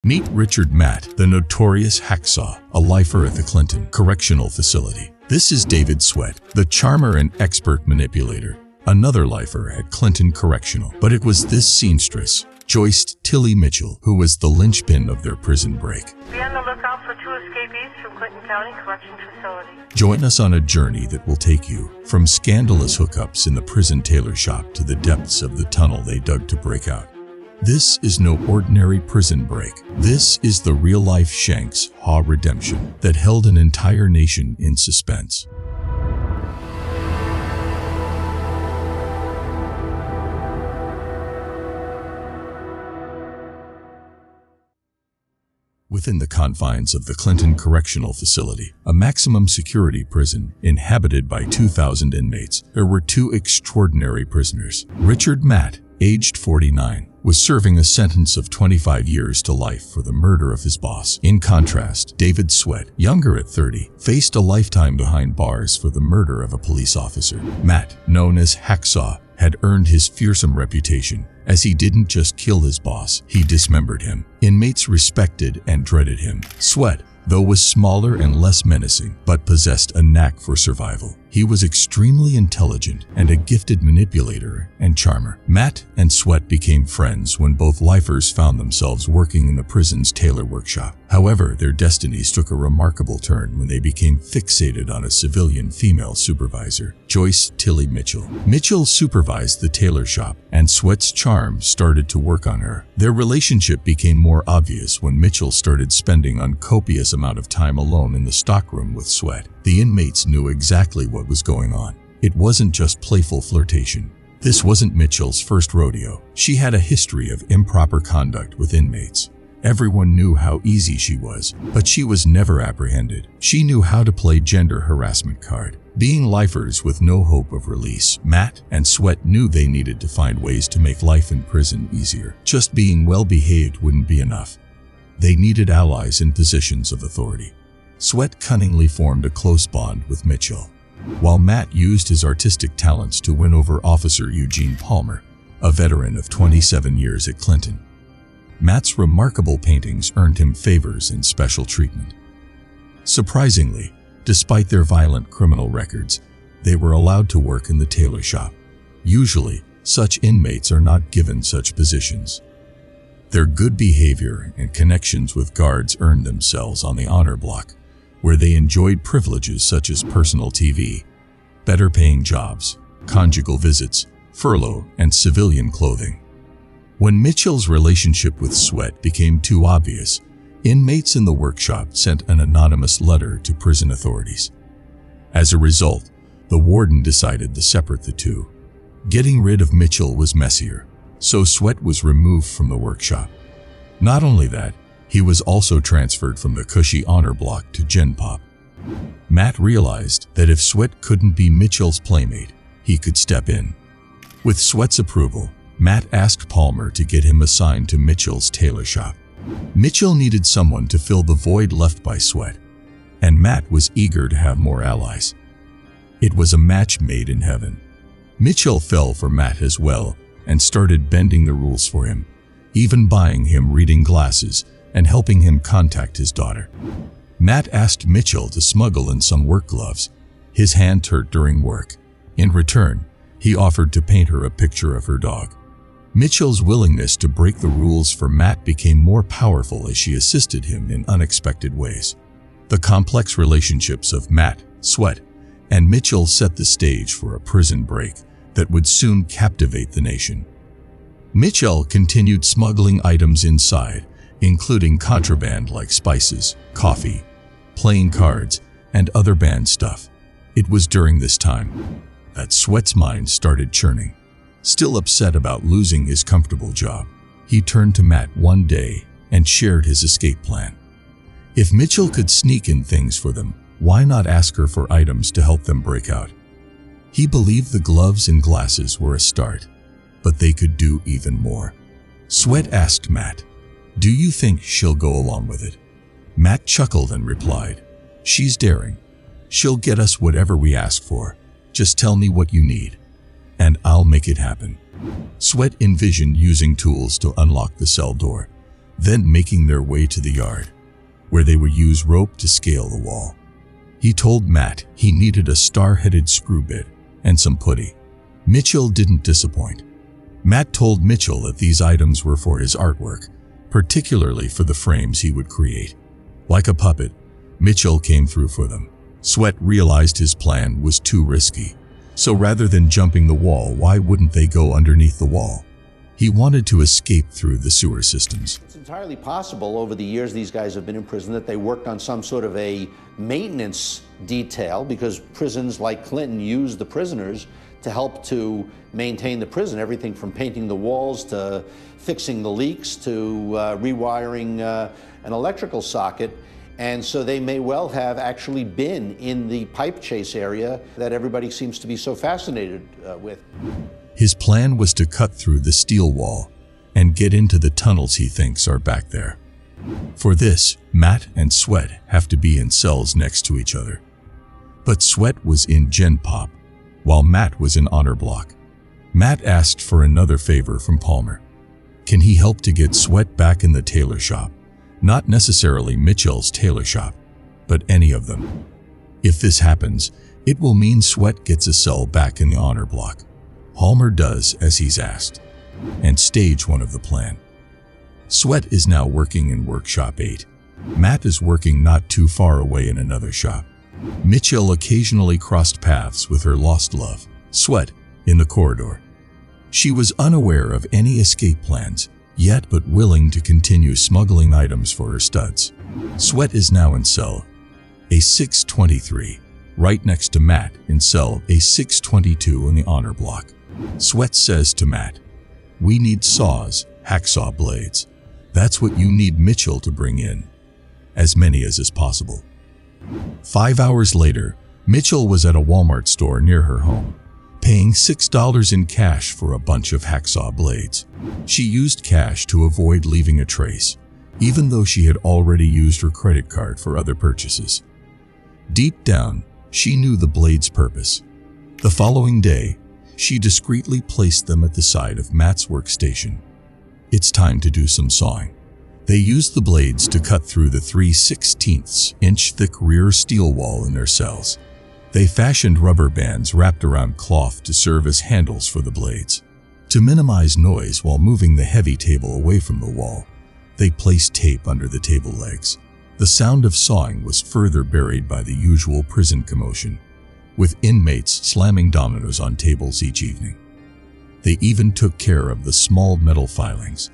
Meet Richard Matt, the notorious hacksaw, a lifer at the Clinton Correctional Facility. This is David Sweat, the charmer and expert manipulator, another lifer at Clinton Correctional. But it was this seamstress, Joyce Tilly Mitchell, who was the linchpin of their prison break. Be on the lookout for 2 escapees from Clinton County Correctional Facility. Join us on a journey that will take you from scandalous hookups in the prison tailor shop to the depths of the tunnel they dug to break out. This is no ordinary prison break. This is the real-life Shanks Haw redemption that held an entire nation in suspense. Within the confines of the Clinton Correctional Facility, a maximum security prison inhabited by 2,000 inmates, there were 2 extraordinary prisoners. Richard Matt, aged 49, was serving a sentence of 25 years to life for the murder of his boss. In contrast, David Sweat, younger at 30, faced a lifetime behind bars for the murder of a police officer. Matt, known as Hacksaw, had earned his fearsome reputation, as he didn't just kill his boss, he dismembered him. Inmates respected and dreaded him. Sweat, though, was smaller and less menacing, but possessed a knack for survival. He was extremely intelligent and a gifted manipulator and charmer. Matt and Sweat became friends when both lifers found themselves working in the prison's tailor workshop. However, their destinies took a remarkable turn when they became fixated on a civilian female supervisor, Joyce Tilly Mitchell. Mitchell supervised the tailor shop, and Sweat's charm started to work on her. Their relationship became more obvious when Mitchell started spending a copious amount of time alone in the stockroom with Sweat. The inmates knew exactly what was going on. It wasn't just playful flirtation. This wasn't Mitchell's first rodeo. She had a history of improper conduct with inmates. Everyone knew how easy she was, but she was never apprehended. She knew how to play gender harassment card. Being lifers with no hope of release, Matt and Sweat knew they needed to find ways to make life in prison easier. Just being well-behaved wouldn't be enough. They needed allies in positions of authority. Sweat cunningly formed a close bond with Mitchell, while Matt used his artistic talents to win over Officer Eugene Palmer, a veteran of 27 years at Clinton. Matt's remarkable paintings earned him favors and special treatment. Surprisingly, despite their violent criminal records, they were allowed to work in the tailor shop. Usually, such inmates are not given such positions. Their good behavior and connections with guards earned themselves on the honor block, where they enjoyed privileges such as personal TV, better paying jobs, conjugal visits, furlough, and civilian clothing. When Mitchell's relationship with Sweat became too obvious, inmates in the workshop sent an anonymous letter to prison authorities. As a result, the warden decided to separate the two. Getting rid of Mitchell was messier, so Sweat was removed from the workshop. Not only that, he was also transferred from the cushy honor block to Gen Pop. Matt realized that if Sweat couldn't be Mitchell's playmate, he could step in. With Sweat's approval, Matt asked Palmer to get him assigned to Mitchell's tailor shop. Mitchell needed someone to fill the void left by Sweat, and Matt was eager to have more allies. It was a match made in heaven. Mitchell fell for Matt as well and started bending the rules for him, even buying him reading glasses and helping him contact his daughter. Matt asked Mitchell to smuggle in some work gloves. His hand hurt during work. In return, he offered to paint her a picture of her dog. Mitchell's willingness to break the rules for Matt became more powerful as she assisted him in unexpected ways. The complex relationships of Matt, Sweat, and Mitchell set the stage for a prison break that would soon captivate the nation. Mitchell continued smuggling items inside, including contraband like spices, coffee, playing cards, and other banned stuff. It was during this time that Sweat's mind started churning. Still upset about losing his comfortable job, he turned to Matt one day and shared his escape plan. If Mitchell could sneak in things for them, why not ask her for items to help them break out? He believed the gloves and glasses were a start, but they could do even more. Sweat asked Matt, "Do you think she'll go along with it?" Matt chuckled and replied, "She's daring. She'll get us whatever we ask for. Just tell me what you need, and I'll make it happen." Sweat envisioned using tools to unlock the cell door, then making their way to the yard, where they would use rope to scale the wall. He told Matt he needed a star-headed screw bit and some putty. Mitchell didn't disappoint. Matt told Mitchell that these items were for his artwork, particularly for the frames he would create. Like a puppet, Mitchell came through for them. Sweat realized his plan was too risky, so rather than jumping the wall, why wouldn't they go underneath the wall? He wanted to escape through the sewer systems. It's entirely possible over the years these guys have been in prison that they worked on some sort of a maintenance detail, because prisons like Clinton use the prisoners to help to maintain the prison, everything from painting the walls to fixing the leaks to rewiring an electrical socket. And so they may well have actually been in the pipe chase area that everybody seems to be so fascinated with. His plan was to cut through the steel wall and get into the tunnels he thinks are back there. For this, Matt and Sweat have to be in cells next to each other. But Sweat was in Gen Pop, while Matt was in Honor Block. Matt asked for another favor from Palmer. Can he help to get Sweat back in the tailor shop? Not necessarily Mitchell's tailor shop, but any of them. If this happens, it will mean Sweat gets a cell back in the Honor Block. Palmer does as he's asked, and stage 1 of the plan. Sweat is now working in Workshop 8. Matt is working not too far away in another shop. Mitchell occasionally crossed paths with her lost love, Sweat, in the corridor. She was unaware of any escape plans, yet but willing to continue smuggling items for her studs. Sweat is now in cell A623, right next to Matt in cell A622 in the Honor Block. Sweat says to Matt, "We need saws, hacksaw blades. That's what you need Mitchell to bring in. As many as is possible." 5 hours later, Mitchell was at a Walmart store near her home, paying $6 in cash for a bunch of hacksaw blades. She used cash to avoid leaving a trace, even though she had already used her credit card for other purchases. Deep down, she knew the blade's purpose. The following day, she discreetly placed them at the side of Matt's workstation. It's time to do some sawing. They used the blades to cut through the 3/16-inch thick rear steel wall in their cells. They fashioned rubber bands wrapped around cloth to serve as handles for the blades. To minimize noise while moving the heavy table away from the wall, they placed tape under the table legs. The sound of sawing was further buried by the usual prison commotion, with inmates slamming dominoes on tables each evening. They even took care of the small metal filings.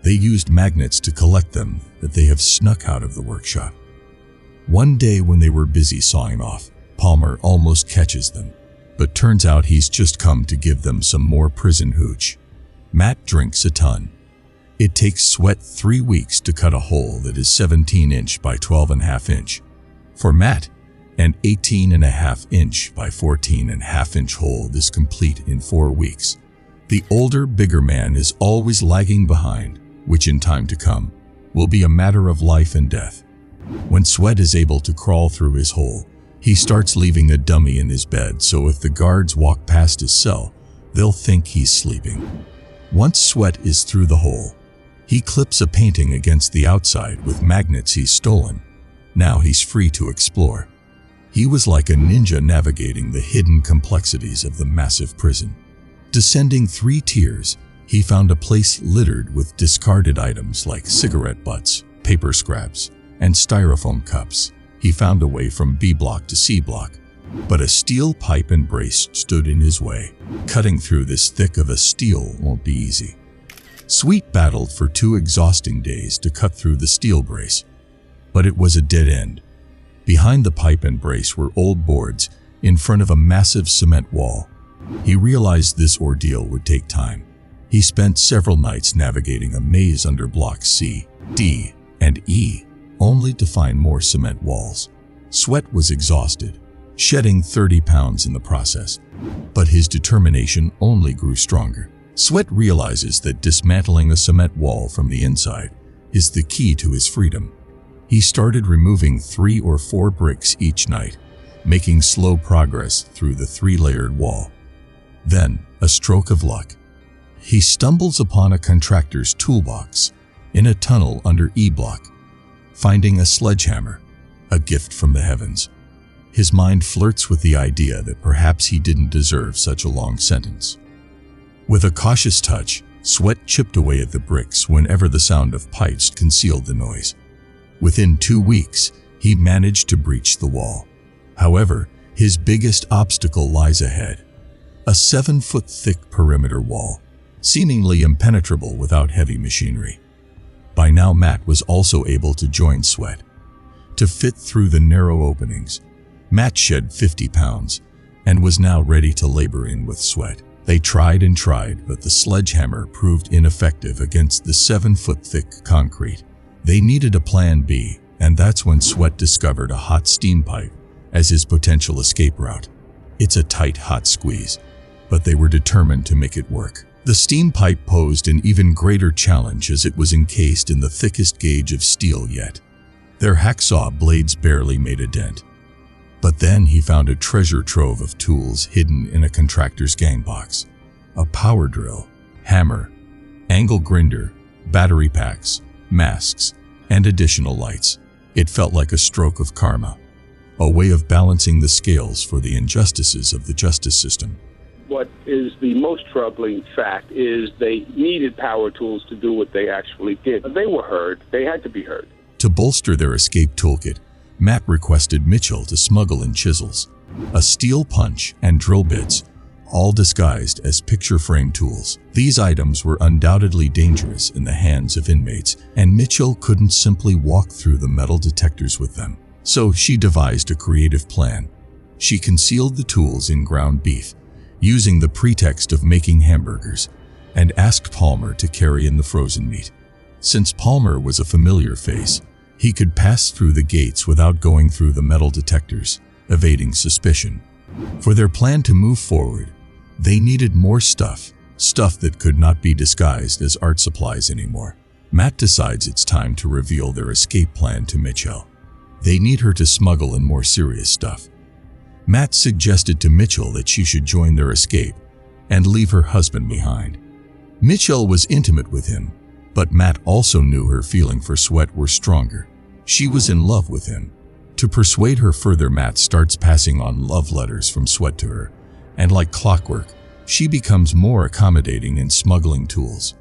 They used magnets to collect them that they have snuck out of the workshop. One day when they were busy sawing off, Palmer almost catches them, but turns out he's just come to give them some more prison hooch. Matt drinks a ton. It takes Sweat 3 weeks to cut a hole that is 17-inch by 12.5-inch. For Matt, an 18.5-inch by 14.5-inch hole is complete in 4 weeks. The older, bigger man is always lagging behind, which in time to come will be a matter of life and death. When Sweat is able to crawl through his hole, he starts leaving a dummy in his bed, so if the guards walk past his cell, they'll think he's sleeping. Once Sweat is through the hole, he clips a painting against the outside with magnets he's stolen. Now he's free to explore. He was like a ninja navigating the hidden complexities of the massive prison. Descending 3 tiers, he found a place littered with discarded items like cigarette butts, paper scraps, and styrofoam cups. He found a way from B block to C block, but a steel pipe and brace stood in his way. Cutting through this thick of a steel won't be easy. Sweet battled for 2 exhausting days to cut through the steel brace, but it was a dead end. Behind the pipe and brace were old boards in front of a massive cement wall. He realized this ordeal would take time. He spent several nights navigating a maze under blocks C, D, and E, only to find more cement walls. Sweat was exhausted, shedding 30 pounds in the process, but his determination only grew stronger. Sweat realizes that dismantling a cement wall from the inside is the key to his freedom. He started removing 3 or 4 bricks each night, making slow progress through the 3-layered wall. Then, a stroke of luck. He stumbles upon a contractor's toolbox in a tunnel under E Block, finding a sledgehammer, a gift from the heavens. His mind flirts with the idea that perhaps he didn't deserve such a long sentence. With a cautious touch, Sweat chipped away at the bricks whenever the sound of pipes concealed the noise. Within 2 weeks, he managed to breach the wall. However, his biggest obstacle lies ahead. A 7-foot thick perimeter wall, seemingly impenetrable without heavy machinery. By now, Matt was also able to join Sweat. To fit through the narrow openings, Matt shed 50 pounds and was now ready to labor in with Sweat. They tried and tried, but the sledgehammer proved ineffective against the 7-foot thick concrete. They needed a plan B, and that's when Sweat discovered a hot steam pipe as his potential escape route. It's a tight, hot squeeze, but they were determined to make it work. The steam pipe posed an even greater challenge as it was encased in the thickest gauge of steel yet. Their hacksaw blades barely made a dent. But then he found a treasure trove of tools hidden in a contractor's gang box. A power drill, hammer, angle grinder, battery packs, masks, and additional lights. It felt like a stroke of karma, a way of balancing the scales for the injustices of the justice system. What is the most troubling fact is they needed power tools to do what they actually did. They were heard. They had to be heard. To bolster their escape toolkit, Matt requested Mitchell to smuggle in chisels, a steel punch, and drill bits, all disguised as picture frame tools. These items were undoubtedly dangerous in the hands of inmates, and Mitchell couldn't simply walk through the metal detectors with them. So she devised a creative plan. She concealed the tools in ground beef, using the pretext of making hamburgers, and asked Palmer to carry in the frozen meat. Since Palmer was a familiar face, he could pass through the gates without going through the metal detectors, evading suspicion. For their plan to move forward, they needed more stuff that could not be disguised as art supplies anymore. Matt decides it's time to reveal their escape plan to Mitchell. They need her to smuggle in more serious stuff. Matt suggested to Mitchell that she should join their escape and leave her husband behind. Mitchell was intimate with him, but Matt also knew her feeling for Sweat were stronger. She was in love with him. To persuade her further, Matt starts passing on love letters from Sweat to her, and like clockwork, she becomes more accommodating in smuggling tools.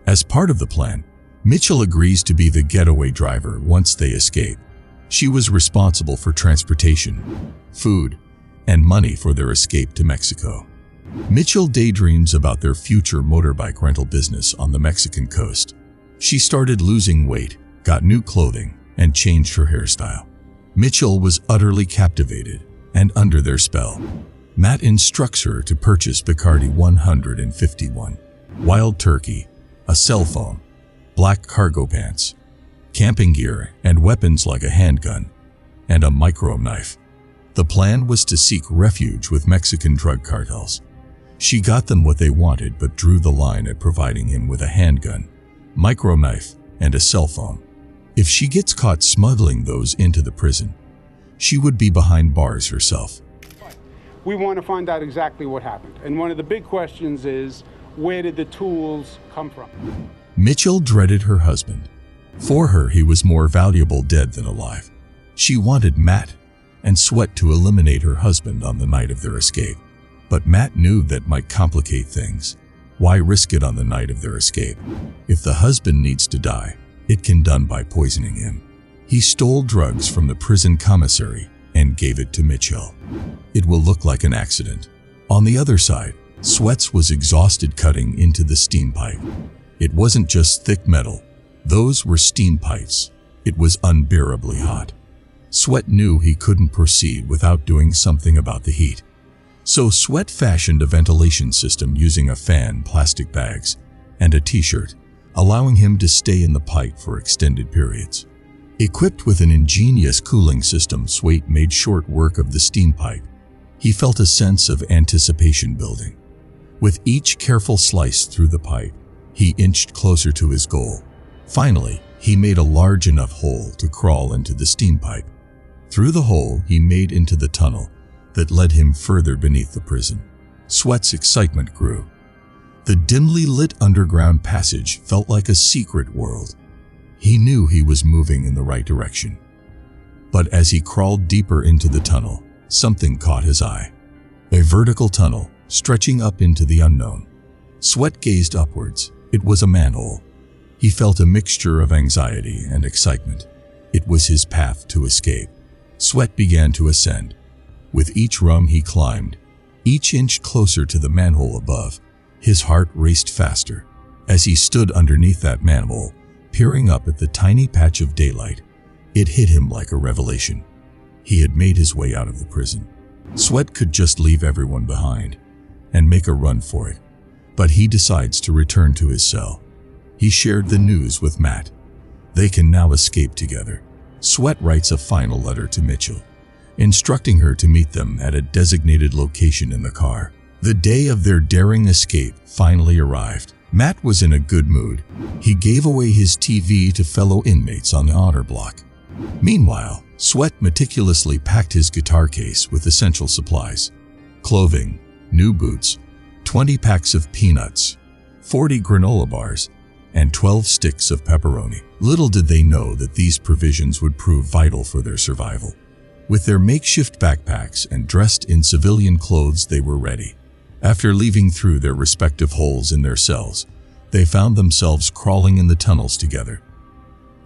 As part of the plan, Mitchell agrees to be the getaway driver once they escape. She was responsible for transportation, food, and money for their escape to Mexico. Mitchell daydreams about their future motorbike rental business on the Mexican coast. She started losing weight, got new clothing, and changed her hairstyle. Mitchell was utterly captivated and under their spell. Matt instructs her to purchase Bacardi 151, wild turkey, a cell phone, black cargo pants, camping gear, and weapons like a handgun and a micro knife. The plan was to seek refuge with Mexican drug cartels. She got them what they wanted but drew the line at providing him with a handgun, micro knife, and a cell phone. If she gets caught smuggling those into the prison, she would be behind bars herself. We want to find out exactly what happened. And one of the big questions is, where did the tools come from? Mitchell dreaded her husband. For her, he was more valuable dead than alive. She wanted Matt and Sweat to eliminate her husband on the night of their escape. But Matt knew that might complicate things. Why risk it on the night of their escape? If the husband needs to die, it can be done by poisoning him. He stole drugs from the prison commissary and gave it to Mitchell. It will look like an accident. On the other side, Sweats was exhausted cutting into the steam pipe. It wasn't just thick metal. Those were steam pipes. It was unbearably hot. Sweat knew he couldn't proceed without doing something about the heat. So Sweat fashioned a ventilation system using a fan, plastic bags, and a t-shirt, allowing him to stay in the pipe for extended periods. Equipped with an ingenious cooling system, Sweat made short work of the steam pipe. He felt a sense of anticipation building. With each careful slice through the pipe, he inched closer to his goal. Finally, he made a large enough hole to crawl into the steam pipe. Through the hole, he made into the tunnel that led him further beneath the prison. Sweat's excitement grew. The dimly lit underground passage felt like a secret world. He knew he was moving in the right direction. But as he crawled deeper into the tunnel, something caught his eye. A vertical tunnel stretching up into the unknown. Sweat gazed upwards. It was a manhole. He felt a mixture of anxiety and excitement. It was his path to escape. Sweat began to ascend. With each rung he climbed, each inch closer to the manhole above. His heart raced faster. As he stood underneath that manhole, peering up at the tiny patch of daylight, it hit him like a revelation. He had made his way out of the prison. Sweat could just leave everyone behind and make a run for it. But he decides to return to his cell. He shared the news with Matt. They can now escape together. Sweat writes a final letter to Mitchell, instructing her to meet them at a designated location in the car. The day of their daring escape finally arrived. Matt was in a good mood. He gave away his TV to fellow inmates on the honor block. Meanwhile, Sweat meticulously packed his guitar case with essential supplies: clothing, new boots, 20 packs of peanuts, 40 granola bars, and 12 sticks of pepperoni. Little did they know that these provisions would prove vital for their survival. With their makeshift backpacks and dressed in civilian clothes, they were ready. After leaving through their respective holes in their cells, they found themselves crawling in the tunnels together.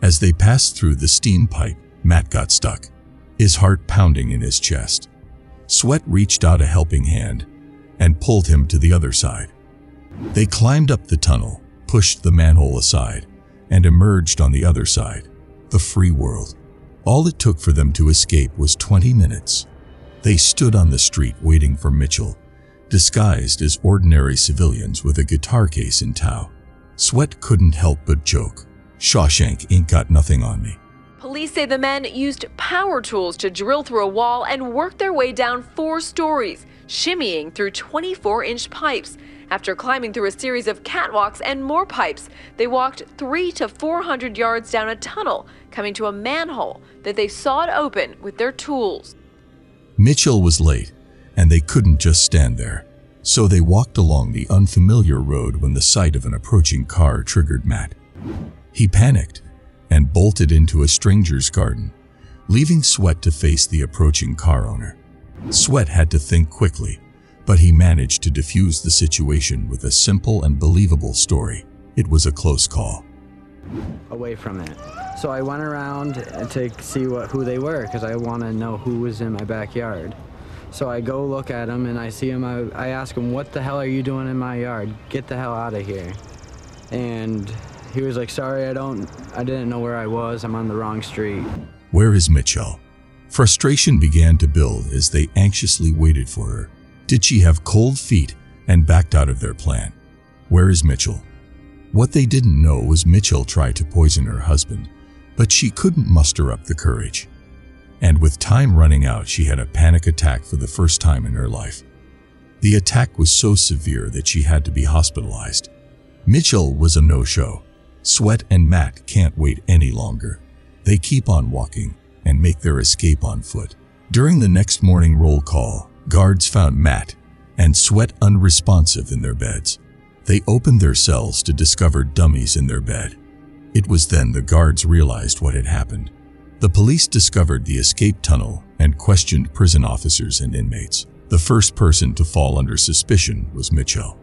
As they passed through the steam pipe, Matt got stuck, his heart pounding in his chest. Sweat reached out a helping hand and pulled him to the other side. They climbed up the tunnel, pushed the manhole aside, and emerged on the other side, the free world. All it took for them to escape was 20 minutes. They stood on the street waiting for Mitchell, disguised as ordinary civilians with a guitar case in tow. Sweat couldn't help but joke, "Shawshank ain't got nothing on me." Police say the men used power tools to drill through a wall and work their way down 4 stories, shimmying through 24-inch pipes. After climbing through a series of catwalks and more pipes, they walked 300 to 400 yards down a tunnel, coming to a manhole that they sawed open with their tools. Mitchell was late, and they couldn't just stand there. So they walked along the unfamiliar road when the sight of an approaching car triggered Matt. He panicked and bolted into a stranger's garden, leaving Sweat to face the approaching car owner. Sweat had to think quickly, but he managed to defuse the situation with a simple and believable story. It was a close call. Away from it. So I went around to see who they were, because I want to know who was in my backyard. So I go look at him and I see him. I ask him, "What the hell are you doing in my yard? Get the hell out of here." And he was like, "Sorry, I didn't know where I was. I'm on the wrong street." Where is Mitchell? Frustration began to build as they anxiously waited for her. Did she have cold feet and backed out of their plan? Where is Mitchell? What they didn't know was Mitchell tried to poison her husband, but she couldn't muster up the courage. And with time running out, she had a panic attack for the first time in her life. The attack was so severe that she had to be hospitalized. Mitchell was a no-show. Sweat and Matt can't wait any longer. They keep on walking and make their escape on foot. During the next morning roll call, guards found Matt and Sweat unresponsive in their beds. They opened their cells to discover dummies in their bed. It was then the guards realized what had happened. The police discovered the escape tunnel and questioned prison officers and inmates. The first person to fall under suspicion was Mitchell.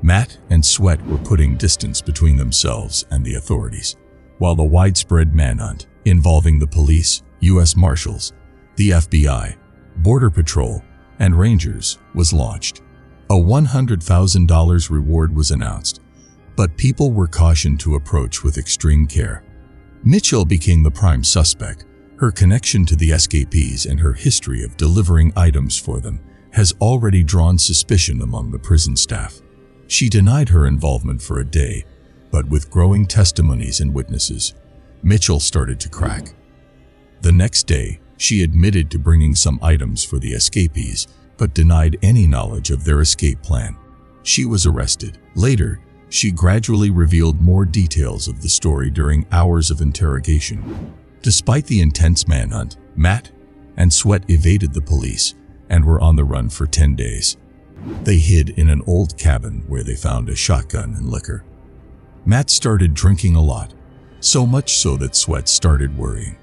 Matt and Sweat were putting distance between themselves and the authorities, while the widespread manhunt involving the police, U.S. Marshals, the FBI, Border Patrol, and Rangers was launched. A $100,000 reward was announced, but people were cautioned to approach with extreme care. Mitchell became the prime suspect. Her connection to the escapees and her history of delivering items for them has already drawn suspicion among the prison staff. She denied her involvement for a day, but with growing testimonies and witnesses, Mitchell started to crack. The next day, she admitted to bringing some items for the escapees, but denied any knowledge of their escape plan. She was arrested. Later, she gradually revealed more details of the story during hours of interrogation. Despite the intense manhunt, Matt and Sweat evaded the police and were on the run for 10 days. They hid in an old cabin where they found a shotgun and liquor. Matt started drinking a lot, so much so that Sweat started worrying.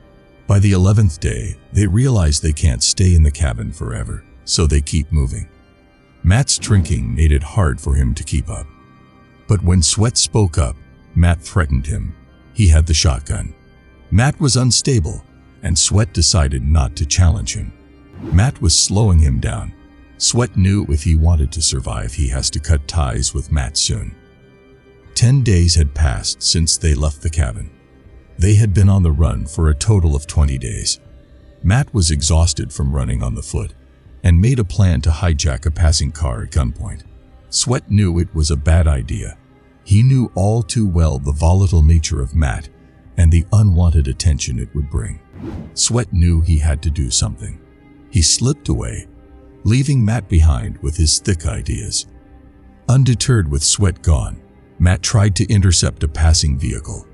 By the 11th day, they realized they can't stay in the cabin forever, so they keep moving. Matt's drinking made it hard for him to keep up. But when Sweat spoke up, Matt threatened him. He had the shotgun. Matt was unstable, and Sweat decided not to challenge him. Matt was slowing him down. Sweat knew if he wanted to survive, he has to cut ties with Matt soon. 10 days had passed since they left the cabin. They had been on the run for a total of 20 days. Matt was exhausted from running on the foot and made a plan to hijack a passing car at gunpoint. Sweat knew it was a bad idea. He knew all too well the volatile nature of Matt and the unwanted attention it would bring. Sweat knew he had to do something. He slipped away, leaving Matt behind with his thick ideas. Undeterred with Sweat gone, Matt tried to intercept a passing vehicle,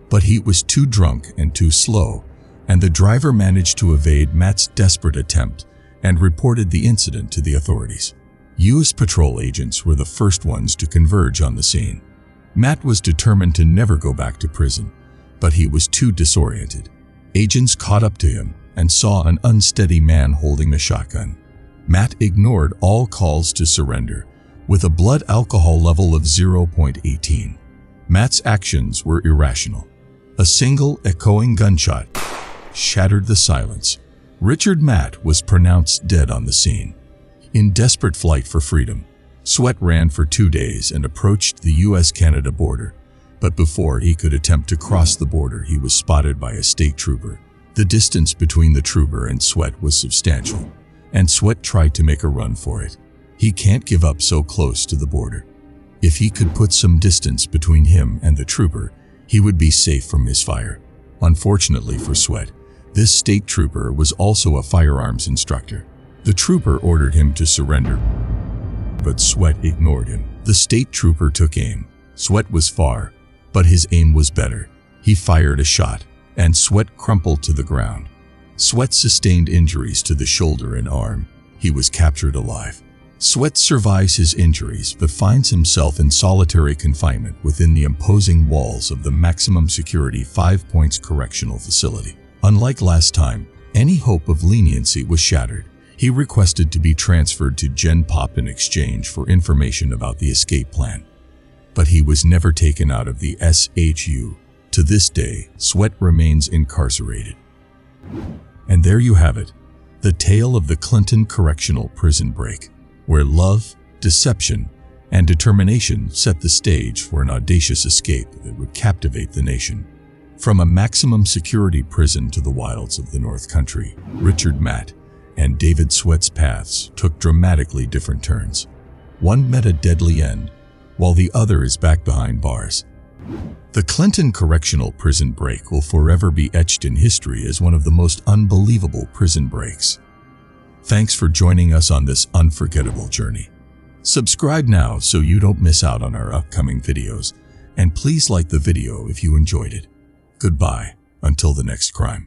but he was too drunk and too slow, and the driver managed to evade Matt's desperate attempt and reported the incident to the authorities. U.S. patrol agents were the first ones to converge on the scene. Matt was determined to never go back to prison, but he was too disoriented. Agents caught up to him and saw an unsteady man holding a shotgun. Matt ignored all calls to surrender, with a blood alcohol level of 0.18. Matt's actions were irrational. A single echoing gunshot shattered the silence. Richard Matt was pronounced dead on the scene. In desperate flight for freedom, Sweat ran for 2 days and approached the U.S.-Canada border. But before he could attempt to cross the border, he was spotted by a state trooper. The distance between the trooper and Sweat was substantial, and Sweat tried to make a run for it. He can't give up so close to the border. If he could put some distance between him and the trooper, he would be safe from his fire. Unfortunately for Sweat, this state trooper was also a firearms instructor. The trooper ordered him to surrender, but Sweat ignored him. The state trooper took aim. Sweat was far, but his aim was better. He fired a shot, and Sweat crumpled to the ground. Sweat sustained injuries to the shoulder and arm. He was captured alive. Sweat survives his injuries but finds himself in solitary confinement within the imposing walls of the maximum security 5 Points Correctional Facility. Unlike last time, any hope of leniency was shattered. He requested to be transferred to Gen Pop in exchange for information about the escape plan. But he was never taken out of the SHU. To this day, Sweat remains incarcerated. And there you have it, the tale of the Clinton Correctional Prison Break, where love, deception, and determination set the stage for an audacious escape that would captivate the nation. From a maximum security prison to the wilds of the North Country, Richard Matt and David Sweat's paths took dramatically different turns. One met a deadly end, while the other is back behind bars. The Clinton Correctional Prison Break will forever be etched in history as one of the most unbelievable prison breaks. Thanks for joining us on this unforgettable journey. Subscribe now so you don't miss out on our upcoming videos, and please like the video if you enjoyed it. Goodbye, until the next crime.